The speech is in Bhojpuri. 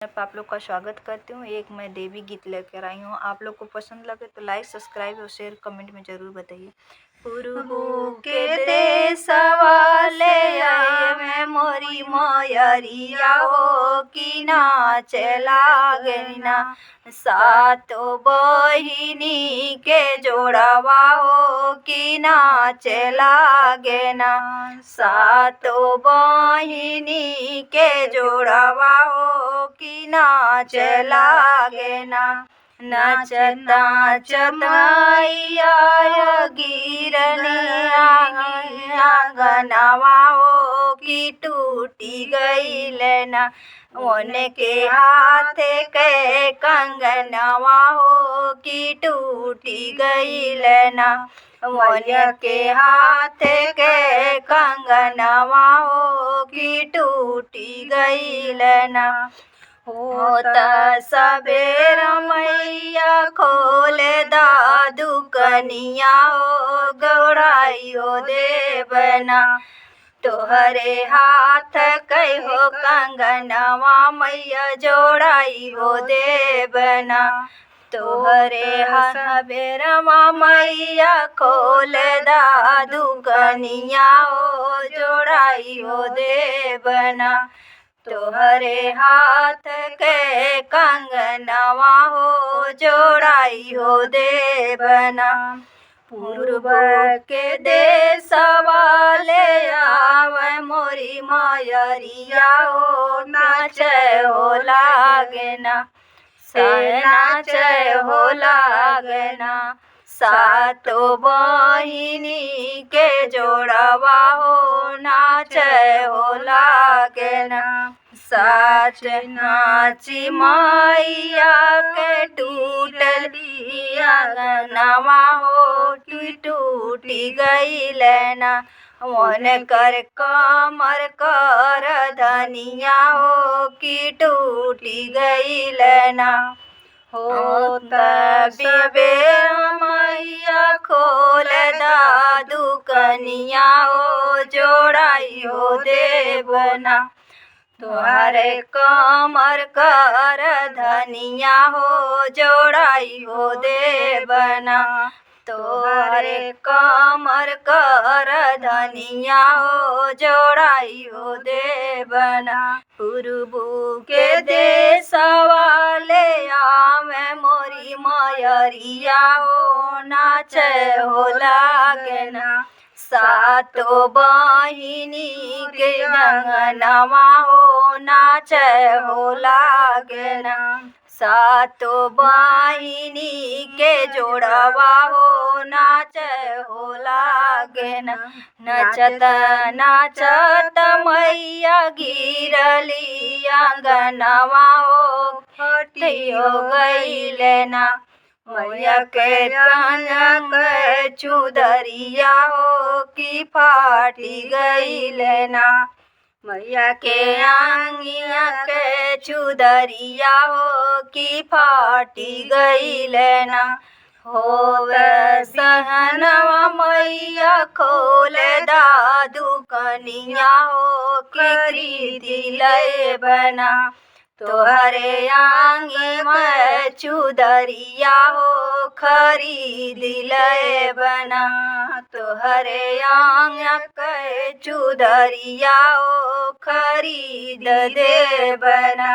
आप लोग का स्वागत करती हूँ। एक मैं देवी गीत लेकर आई हूँ। आप लोग को पसंद लगे तो लाइक, सब्सक्राइब और शेयर कमेंट में ज़रूर बताइए। पुरबू के देशवा ले आए मैं मोरी मयरिया हो कि नाच लागेना सातो बहिनी के जोड़वा हो कि नाच लागेना सातो बहिनी के जोड़वा हो कि नाच लागेना नाचत नाचत मैया गिरनिया आंगनवा हो कि टूटी गईल ना मन के हाथ के कंगनवा हो कि टूटी गईल ना मन के हाथ के कंगनवा हो कि टूटी गईल ना होता सबेर मैया खोल दा दुकनिया हो गौराइयो देवना तोहरे हाथ कहो कंगनवा मैया जोड़ाई हो देवना तोहरे हाथ बेरमा मैया खोल दा दुकनिया हो जोड़ाई हो देवना तोहरे हाथ के कंगनवा हो जोड़ाई हो देवना पूर्व के देशवा ले आवे मोरी मयरिया हो नाच हो लागेना से नाच हो लागेना सातो बहिनी के जोड़वा हो नाच हो लागेना साच नाची मैया के टूटली आंगनवा हो टूटी गईल ना मन कर कमर कर धनिया हो कि टूटी गईल ना हो तबे मैया खोल दा दुकनिया हो जोड़ाई हो देवना तोहरे कमर कर धनिया हो जोड़ाई हो देवना तोहरे कमर कर धनिया हो जोड़ाई हो देवना पुरबू के देशवा ले आवे मोरी मयरिया हो नाच हो लागेना सातो बहिनी के अंगनवा हो नाच हो लागेना सातो बहिनी के जोड़वा हो नाच हो लागेना नचत नाचत मैया गिरली आंगनवा हो फटियो गईल ना मैया के रंग चुदरिया हो कि फाटी गईल ना मैया के आंगिया के चुदरिया हो कि फाटी गईल ना हो सहनवा मैया खोल दा दुकनिया हो खरीदी ले बना तोहरे आंगी में चुदरिया हो खरीद ले बना तोहरे आंग के चुदरिया हो खरीद दे बना।